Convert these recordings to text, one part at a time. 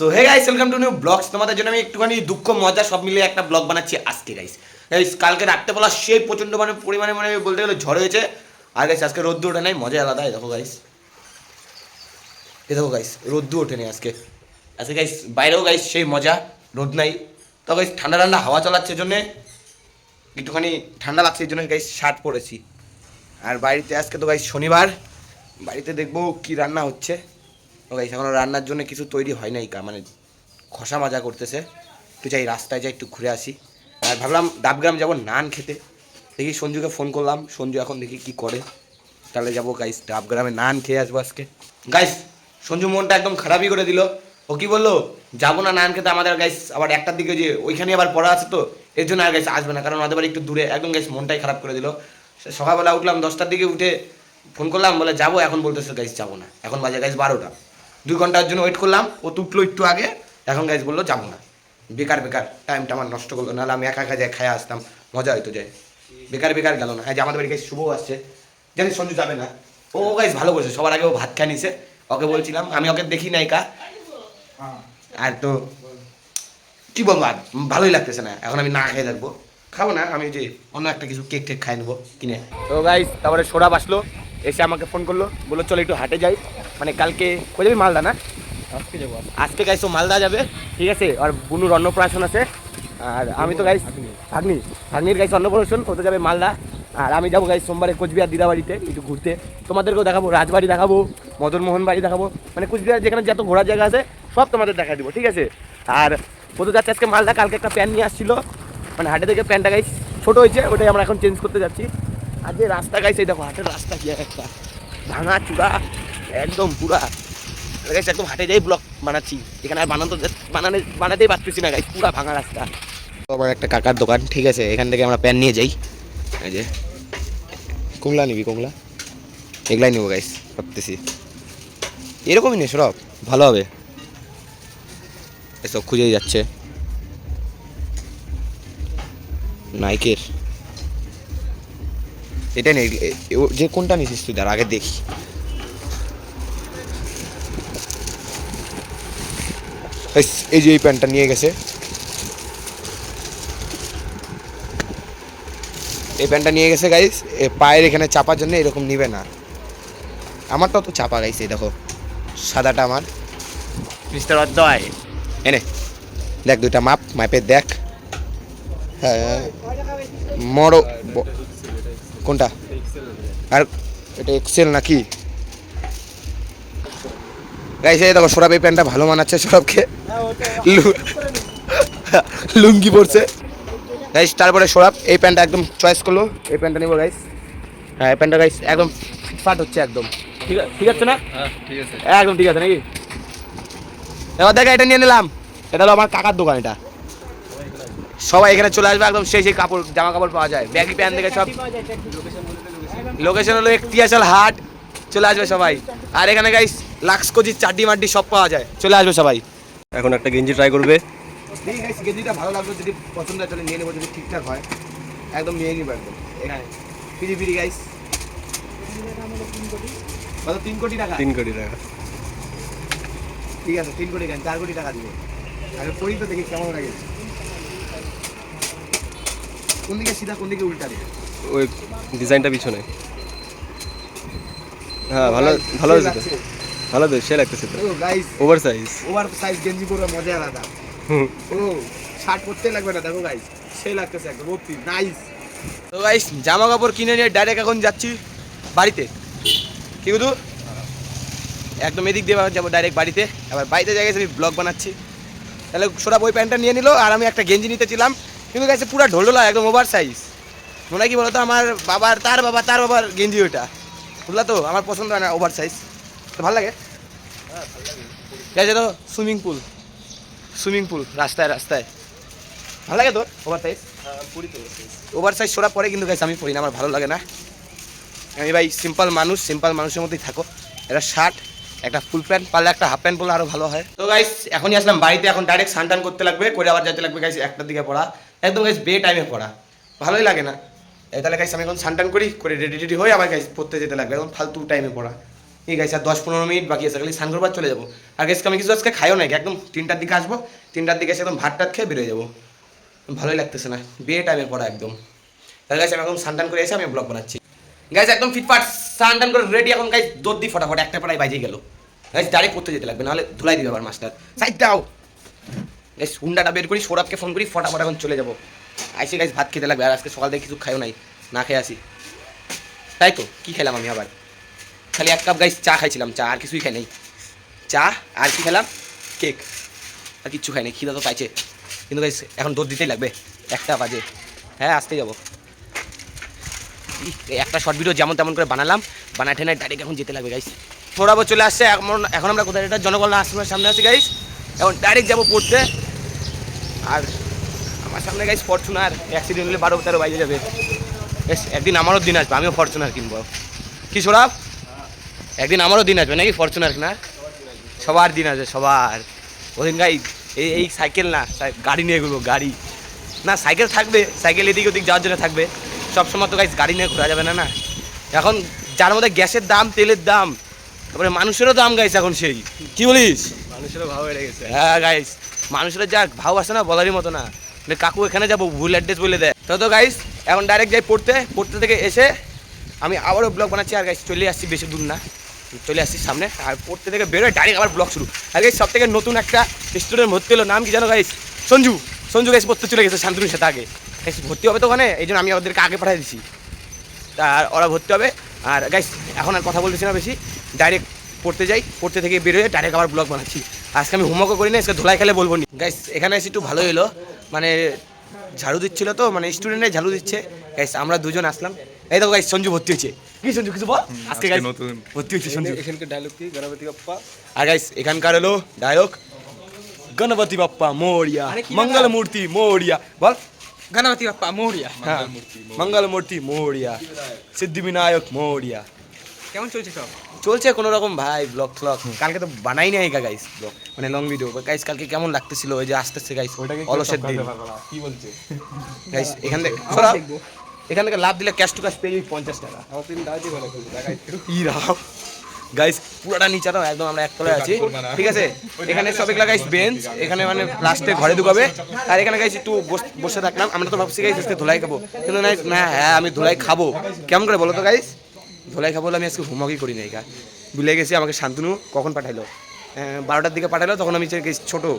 So hey guys, welcome to new blogs. তোমাদের জন্য আমি একটুখানি দুঃখ মজা সব মিলিয়ে একটা ব্লগ বানাচ্ছি আজকে গাইস। গাইস কালকে রাত্রেবেলা সেই প্রচণ্ড পরিমাণে বলতে গেলে ঝড় হয়েছে। আর গাইস আজকে রোদ্দু ওঠে নাই, মজা আলাদা। দেখো গাইস, দেখো গাইস, রোদ্দু ওঠে নাই আজকে। আজকে গাইস বাইরেও গাইস সেই মজা, রোদ নাই। তো গাইস ঠান্ডা ঠান্ডা হাওয়া চালাচ্ছে জন্যে একটুখানি ঠান্ডা লাগছে, এই জন্য গাইস শার্ট পরেছি। আর বাড়িতে আজকে তো গাইস শনিবার, বাড়িতে দেখবো কি রান্না হচ্ছে। ও গাইস এখনো রান্নার জন্য কিছু তৈরি হয় নাই, মানে খসা মাজা করতেছে। একটু যাই রাস্তায় যাই, একটু ঘুরে আসি। আর ভাবলাম ডাবগ্রাম যাবো নান খেতে। দেখি সঞ্জুকে ফোন করলাম, সঞ্জু এখন দেখি কি করে। তাহলে যাবো গাইস ডাবগ্রামে নান খেয়ে আসবো আজকে। গাইস সঞ্জু মনটা একদম খারাপই করে দিল। ও কি বললো, যাবো না নান খেতে আমাদের গাইস, আবার একটার দিকে যে ওইখানে আবার পড়া আছে, তো এর জন্য আর গাইস আসবে না, কারণ আমাদের বাড়ি একটু দূরে। একদম গাইস মনটাই খারাপ করে দিল। সকালবেলা উঠলাম 10টার দিকে, উঠে ফোন করলাম, বলে যাবো, এখন বলতেছে গাইস যাবো না। এখন বাজে গাইস 12টা, 2 ঘন্টার জন্য ওয়েট করলাম। ও তো উঠলো একটু আগে, এখন গাইস বললো যাবো না। বেকার বেকার টাইমটা আমার নষ্ট করলো, নাহলে আমি একা একা যাই খাই আসতাম, মজা হইতো যায়। বেকার বেকার গেল না। হ্যাঁ, যে আমাদের বাড়ি গাইস শুভ আসছে, জানিস সঞ্জু যাবে না। ও গাইস ভালো করেছে, সবার আগে ও ভাত খায় নিছে। ওকে বলছিলাম, আমি ওকে দেখি নাই কা। আর তো কি বলবো, আর ভালোই লাগতেছে না। এখন আমি না খেয়ে থাকবো, খাবো না আমি, যে অন্য একটা কিছু কেক টেক খাই নেবো কিনে। তো গাইস তারপরে সৌরভ আসলো, এসে আমাকে ফোন করলো, বললো চলো একটু হাটে যাই। মানে কালকে কোথায় যাবি? মালদা না? আজকে যাবো। আজকে গাইস ও মালদা যাবে, ঠিক আছে। আর বুনুর অন্নপ্রাশন আছে। আর আমি তো গাইস ভাগ্নির গাইস অন্নপ্রাশন, হতে যাবে মালদা। আর আমি যাবো গাইস সোমবারে কোচবিহার দিদাবাড়িতে একটু ঘুরতে। তোমাদেরকেও দেখাবো, রাজবাড়ি দেখাবো, মদনমোহন বাড়ি দেখাবো, মানে কোচবিহার যেখানে যত ঘোরার জায়গা আছে সব তোমাদের দেখা দিব, ঠিক আছে। আর কোথাও যাচ্ছে আজকে মালদা। কালকে একটা প্যান্ট নিয়ে আসছিলো, মানে হাটে থেকে প্যান্টটা গাইস ছোটো হয়েছে, ওটাই আমরা এখন চেঞ্জ করতে যাচ্ছি। আর যে রাস্তা গাইস, এই দেখো হাটের রাস্তা কি একটা ভাঙা চূড়া, একদম পুরা গাইস। একদম হাটে যাই ব্লগ বানাচ্ছি, এখানে আর বানাতেই পারতেছি না গাইস, পুরা ভাঙা রাস্তা। আমার একটা কাকার দোকান, ঠিক আছে, এখান থেকে আমরা প্যান নিয়ে যাই। এই যে কুমলা নিবি, কুমলা এগুলাই নেবো গাইস, ভাবতেছি এরকমই নে সরব, ভালো হবে। এসব খুঁজেই যাচ্ছে নাইকের, এটা নেই। যে কোনটা নিছিস তুই, তার আগে দেখি। এই যে এই প্যান্টটা নিয়ে গেছে, এই প্যান্টটা নিয়ে গেছে গাইস। পায়ের এখানে চাপার জন্য এরকম নিবে না, আমারটা তো চাপা গাইস। এই দেখো সাদাটা আমার, মিস্টার অদ্বয় এনে দেখ, দুইটা মাপে দেখ। হ্যাঁ মরো, কোনটা? আর এটা এক্সেল নাকি গাইস? এই দেখো সৌরভ এই প্যান্টটা ভালো মানাচ্ছে সৌরভকে, লুঙ্গি পরছে গাইস। তারপরে সৌরভ এই প্যান্টটা একদম চয়েস করলো, এই প্যান্টটা নেবো গাইস। হ্যাঁ এই প্যান্টটা গাইস একদম ফিটফাট হচ্ছে, একদম ঠিক আছে না? ঠিক আছে, একদম ঠিক আছে নাকি? এবার দেখ এটা নিয়ে নিলাম, এটা হলো আমার কাকার দোকান। এটা সবাই এখানে চলে আসবে, একদম সেই সেই কাপড় জামা কাপড় পাওয়া যায়, ব্যাগি প্যান্ট থেকে সব। লোকেশন হলো তিয়াশাল হাট, চলে আসবে সবাই। আর এখানে গাইস লাক্স কোজি চাড্ডি মাড্ডি সব পাওয়া যায়, চলে আসবে সবাই। এখন একটা গেঞ্জি ট্রাই করবে। দেখি গাইস গেঞ্জিটা ভালো লাগবে, যদি পছন্দ হয় তাহলে নিয়ে নেবো, যদি ঠিকঠাক হয় একদম নিয়ে নিবো একদম। এখানে ফিরি গাইস, কত? 3 কোটি টাকা। 3 কোটি টাকা। ঠিক আছে 3 কোটি কেন, 4 কোটি টাকা দিব। আগে পড়ি তো দেখি কেমন লাগে, কোন দিকে সিধা কোন দিকে উল্টা দিকে। ওই ডিজাইনটা পিছনে। হ্যাঁ ভালো ভালো হয়েছে তো, ভালো তো, সে লাগতেছে তো। ও গাইস ওভার সাইজ গেঞ্জি পরে মজা আলাদা। ও শার্ট পরতে লাগবে না, দেখো গাইস সেই লাগতেছে একদম অতি নাইস। তো গাইস জামা কাপড় কিনে নিয়ে ডাইরেক্ট এখন যাচ্ছি বাড়িতে। কি বুঝু, একদম এদিক দিয়ে যাবো ডাইরেক্ট বাড়িতে। আবার বাড়িতে জায়গায় আমি ব্লগ বানাচ্ছি। তাহলে সৌরভ ওই প্যান্টটা নিয়ে নিল, আর আমি একটা গেঞ্জি নিতেছিলাম, কিন্তু গাইছে পুরো ঢোলঢোলা একদম ওভার সাইজ। মনে হয় কি বলতো, আমার তার বাবার গেঞ্জি ওইটা, বুঝলা তো? আমার পছন্দ হয় না ওভার সাইজ, তো ভালো লাগে। গেছে তো সুইমিং পুল রাস্তায় ভালো লাগে তোর over size? Over size Sourav পরে, কিন্তু গাইছে আমি পরি না, আমার ভালো লাগে না। আমি ভাই সিম্পল মানুষের মধ্যেই থাকো। একটা শার্ট, একটা ফুল প্যান্ট, পারলে একটা হাফ প্যান্ট পরলে আরো ভালো হয়। তো গাইস এখনই আসলাম বাড়িতে, এখন ডাইরেক্ট স্নান করতে লাগবে, করে আবার যেতে লাগবে গাইস 1টার দিকে পড়া। একদম গাইস বে টাইমে পড়া ভালোই লাগে না। তাহলে গাইস আমি এখন স্নান করি, করে রেডি হয়ে আবার গাইস পড়তে যেতে লাগবে, এখন ফালতু টাইমে পড়া এই গাইস আর 10-15 মিনিট বাকি আছে, খালি স্নান করবার চলে যাবো। আর গাইস আমি কিছু আজকে খাইও নাই, একদম 3টার দিকে আসবো, 3টার দিকে এসে একদম ভাত টাত খেয়ে বেরোয় যাবো। ভালোই লাগতেছে না, বিয়ে টাইমের পড়া একদম। তাহলে গাইস আমি একদম স্নান করে এসে আমি ব্লগ বানাচ্ছি। গাইস একদম ফিটফাট স্নান করে রেডি, এখন গাইস দৌড় দিই ফটাফট, একটা প্রায় বাজে গেল। গাইস ডাইরেক্ট করতে যেতে লাগবে, নাহলে ধুলাই দিবে আবার মাস্টার। সাইড দাও গাইস, হুন্ডাটা বের করি, সৌরভকে ফোন করি, ফটাফট এখন চলে যাবো। আইসি গাইস ভাত খেতে লাগবে, আর আজকে সকাল থেকে কিছু খাইও নাই, না খেয়ে আসি। তাই তো কি খেলাম আমি আবার, খালি 1 কাপ গাইস চা খাইছিলাম, চা আর কিছুই খাই নাই। চা আর কি খেলাম, কেক, আর কিচ্ছু খাই নাই। খিদা তো পাইছে, কিন্তু গাইস এখন দৌড় দিতেই লাগবে, 1টা বাজে। হ্যাঁ আসতেই যাবো। একটা শর্ট ভিডিও যেমন তেমন করে বানালাম, বানাতে নাই ডাইরেক্ট এখন যেতে লাগবে গাইস। সৌরভও চলে আসছে, এখন আমরা কোথায়, এটা জনকল্যাণ আশ্রমের সামনে আছি গাইস। এখন ডাইরেক্ট যাবো পড়তে। আর আমার সামনে গাইস ফরচুনার, অ্যাক্সিডেন্ট হলে 12-13 বাইরে যাবে। বেশ একদিন আমারও দিন আসবে, আমিও ফরচুনার কিনবো। কি সৌরভ, একদিন আমারও দিন আসবে নাকি ফরচুনার কেনার? সবার দিন আসবে, সবার। ওদিন গাই এই সাইকেল না, গাড়ি নিয়ে ঘুরবো, গাড়ি না, সাইকেল থাকবে, সাইকেল এদিক ওদিক যাওয়ার জন্য থাকবে। সবসময় তো গাইস গাড়ি নিয়ে ঘোরা যাবে না, না। এখন যার মধ্যে গ্যাসের দাম, তেলের দাম, তারপরে মানুষেরও দাম গাইস এখন সেই, কি বলিস? মানুষেরও ভাব হয়ে গেছে। হ্যাঁ গাইস, মানুষের যা ভাব আছে না, বলারই মতো না। কাকু এখানে যাবো, ভুল অ্যাড্রেস বলে দেয়। তো গাইস এখন ডাইরেক্ট যাই পড়তে, পড়তে থেকে এসে আমি আবারও ব্লগ বানাচ্ছি। আর গাইস চলে আসছি, বেশি দূর না, চলে আসছি সামনে। আর পড়তে থেকে বেরোয় ডাইরেক্ট আবার ব্লগ শুরু। আর গাইস সব থেকে নতুন একটা স্টুডেন্ট ভর্তি হলো, নাম কি জানো গাইস? সঞ্জু। সঞ্জু গাইস পড়তে চলে গেছে শান্তনুর সাথে আগে। গাইস ভর্তি হবে তো ওখানে, এই জন্য আমি ওদেরকে আগে পাঠিয়ে দিচ্ছি, তা ওরা ভর্তি হবে। আর গাইস এখন আর কথা বলতেছি না বেশি, ডাইরেক্ট পড়তে যাই, পড়তে থেকে বেরোয় ডাইরেক্ট আবার ব্লগ বানাচ্ছি। আজকে আমি হোমওয়ার্কও করি না, আজকে ধোলাই খেলে বলবো নি। গাইস এখানে এসে একটু ভালোই হলো, মানে ঝাড়ু দিচ্ছিল তো, মানে স্টুডেন্টরাই ঝাড়ু দিচ্ছে। গাইস আমরা দুজন আসলাম। এই দেখো গাইস সঞ্জু ভর্তি হয়েছে। কি সঞ্জু কিছু বল? আজকে গাইস নতুন ভর্তি হয়েছে সঞ্জু। এখানকার ডায়লগ কি, গণপতি বাপ্পা? আর গাইস এখানকার হলো ডায়লগ, গণপতি বাপ্পা মোরিয়া, মঙ্গল মূর্তি মোরিয়া। বল, গণপতি বাপ্পা মোরিয়া। হ্যাঁ, মঙ্গল মূর্তি মোরিয়া, সিদ্ধিবিনায়ক মোরিয়া। কেমন চলছে সব? চলছে কোনো রকম ভাই, ব্লগ ফ্লগ কালকে তো বানাই নাই গাইস, ব্লগ মানে লং ভিডিও। গাইস কালকে কেমন লাগতেছিল, ওই যে আসতেছে গাইস অলসের দিন। কি বলছে গাইস এখান থেকে এখান থেকে লাভ দিলে ক্যাশ টু ক্যাশ পেয়ে 50 টাকা। আমার তিন দাঁড়িয়ে ভালো করছে, দেখাই তো। ই রাও গাইস, পুরোটা নিচে তো একদম আমরা একতলায় আছি, ঠিক আছে। এখানে সব এগুলা গাইস বেঞ্চ, এখানে মানে লাস্টে ঘরে ঢুকাবে। আর এখানে গাইস একটু বসে থাকলাম। আমরা তো ভাবছি গাইস আজকে ধুলাই খাবো, কিন্তু না, হ্যাঁ আমি ধুলাই খাবো। কেমন করে বলো তো গাইস? ধুলাই খাবো বলে আমি আজকে হোমওয়ার্কই করি নাই, গা ভুলে গেছি। আমাকে শান্তনু কখন পাঠাইলো, 12টার দিকে পাঠাইলো। তখন আমি ছোটো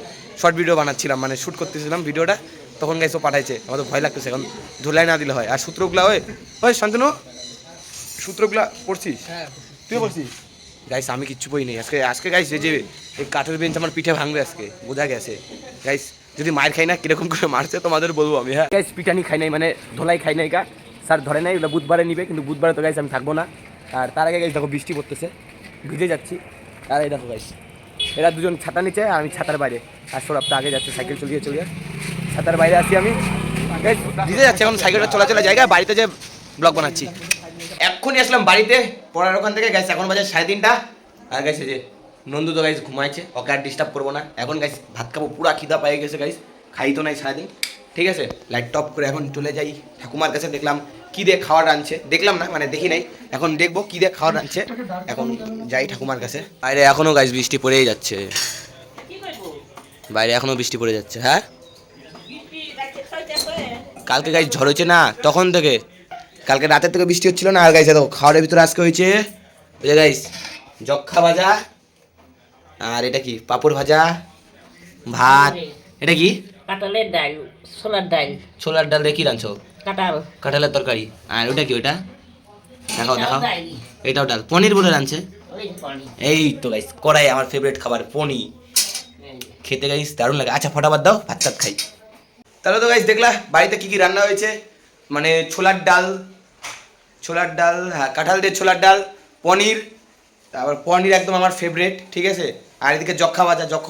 শর্ট ভিডিও বানাচ্ছিলাম, মানে শ্যুট করতেছিলাম ভিডিওটা, তখন গাইস ও পাঠাইছে। আমার তো ভয় লাগতেছে, এখন ধুলাই না দিলে হয়। আর সূত্রগুলা ওই শান্তনু, সূত্রগুলা পড়ছিস? হ্যাঁ, তুই পড়ছিস? গাইস আমি কিচ্ছু বই নেই আজকে গাইস। এই যে এই কাঠের বেঞ্চ আমার পিঠে ভাঙবে আজকে, বোঝা গেছে গাইস। যদি মায়ের খাই না, কিরকম করে মারছে তোমাদের বলবো আমি। হ্যাঁ গাইস, পিটানি খাই নাই, মানে ধোলাই খাই নাই, স্যার ধরে নাই। ওটা বুধবারে নিবে, কিন্তু বুধবারে তো গাইস আমি থাকবো না। আর তার আগে গাইস দেখো বৃষ্টি পড়তেছে, ভিজে যাচ্ছি। আর এই দেখো গাইস, এরা দুজন ছাতা নিচে, আর আমি ছাতার বাইরে। আর সৌরভ তো আগে যাচ্ছে সাইকেল চলিয়ে ছাতার বাইরে আছি আমি। ভিজে যাচ্ছে, এখন সাইকেলটা চলাচলের জায়গায় বাড়িতে যে ব্লগ বানাচ্ছি। এক্ষুনি আসলাম বাড়িতে পড়ার ওখান থেকে গাইস, এখন বাজে 3:30। আর গাইস এই যে নন্দু তো গাইস ঘুমাইছে, ওকে আর ডিস্টার্ব করবো না। এখন গাইস ভাত খাবো, পুরা খিদা পেয়ে গেছে গাইস, খাই তো নাই সারাদিন, ঠিক আছে। লাইট টপ করে এখন চলে যাই ঠাকুমার কাছে। দেখলাম কী দিয়ে খাওয়ার রাঁধছে, দেখলাম না মানে দেখি নাই, এখন দেখবো কী দিয়ে খাওয়ার রাঁধছে। এখন যাই ঠাকুমার কাছে। বাইরে এখনও গাইস বৃষ্টি পড়েই যাচ্ছে, বাইরে এখনও বৃষ্টি পড়ে যাচ্ছে। হ্যাঁ কালকে গাইস ঝড় হয়েছে না, তখন থেকে কালকে রাতের থেকে বৃষ্টি হচ্ছিল না। আর গাইস দেখো খাওয়ারের ভিতরে আজকে হয়েছে ওই যে গাইস যক্ষা ভাজা, আর এটা কি পাঁপড় ভাজা, ভাত। এটা কি? কাঁঠালের ডাল, ছোলার ডাল। ছোলার ডাল দিয়ে কি রাঁধছো? কাঁঠাল। কাঁঠালের তরকারি। আর ওটা কি? ওটা দেখাও দেখাও। ডাল। এটাও ডাল, পনির বলে রাঁধছে। ওই পানি। এই তো গাইস কড়াই আমার ফেভারিট খাবার পনির, খেতে গাইস দারুণ লাগে। আচ্ছা ফটাফট দাও, ভাত টাত খাই। তাহলে তো গাইস দেখলা বাড়িতে কি কি রান্না হয়েছে, মানে ছোলার ডাল, হ্যাঁ কাঁঠাল দিয়ে ছোলার ডাল, পনির, তারপর পনির একদম আমার ফেভারিট, ঠিক আছে। আর এদিকে যক্ষা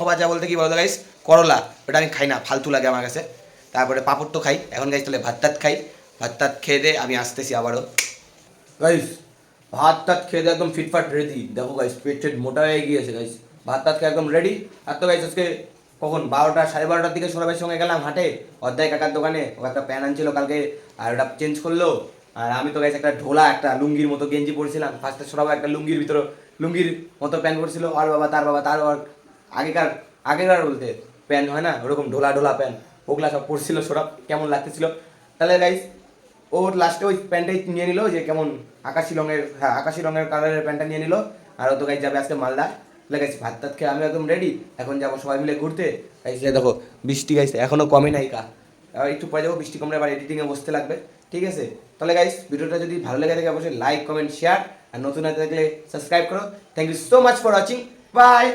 ভাজা বলতে কি বলতো গাইস, করলা, ওটা আমি খাই না, ফালতু লাগে আমার কাছে। তারপরে পাঁপড় তো খাই। এখন গাইস তাহলে ভাত টাত খাই, ভাত টাত খেয়ে দে আমি আসতেছি আবারও। গাইস ভাত টাত খেয়ে দে একদম ফিটফাট রেডি। দেখো গাইস পেট মোটা হয়ে গিয়েছে গাইস, ভাত টাত খেয়ে একদম রেডি। আর তো গাইস আজকে কখন 12টা 12:30 দিকে সৌরভের সঙ্গে গেলাম হাটে, অধ্যায় কাকার দোকানে। ও একটা প্যান্ট আনছিল কালকে, আর ওটা চেঞ্জ করলো। আর আমি তো গাইস একটা ঢোলা, একটা লুঙ্গির মতো গেঞ্জি পরেছিলাম। ফার্স্টে সৌরভ একটা লুঙ্গির ভিতরে লুঙ্গির মতো প্যান্ট পরছিল, আর বাবা তার আগেকার আগেকার বলতে প্যান্ট হয় না ওরকম ঢোলা ঢোলা প্যান্ট, ওগুলা সব পরছিল, সরব কেমন লাগতেছিল। তাহলে গাইস ওর লাস্টে ওই প্যান্টটাই নিয়ে নিল, যে কেমন আকাশি রঙের কালারের প্যান্টটা নিয়ে নিল। আর ও তো গাইস যাবে আজকে মালদা। তাহলে গাইস ভাত টাত খেয়ে আমি একদম রেডি, এখন যাবো সবাই মিলে ঘুরতে। গাইস দেখো বৃষ্টি গাইস এখনো কমে নাই কা, আর একটু পরে যাবো, বৃষ্টি কমলে আবার এডিটিংয়ে বসতে লাগবে, ঠিক আছে? তাহলে গাইস ভিডিওটা যদি ভালো লেগে থাকে অবশ্যই লাইক কমেন্ট শেয়ার, আর নতুন হয়ে থাকলে সাবস্ক্রাইব করো। Thank you so much for watching, by.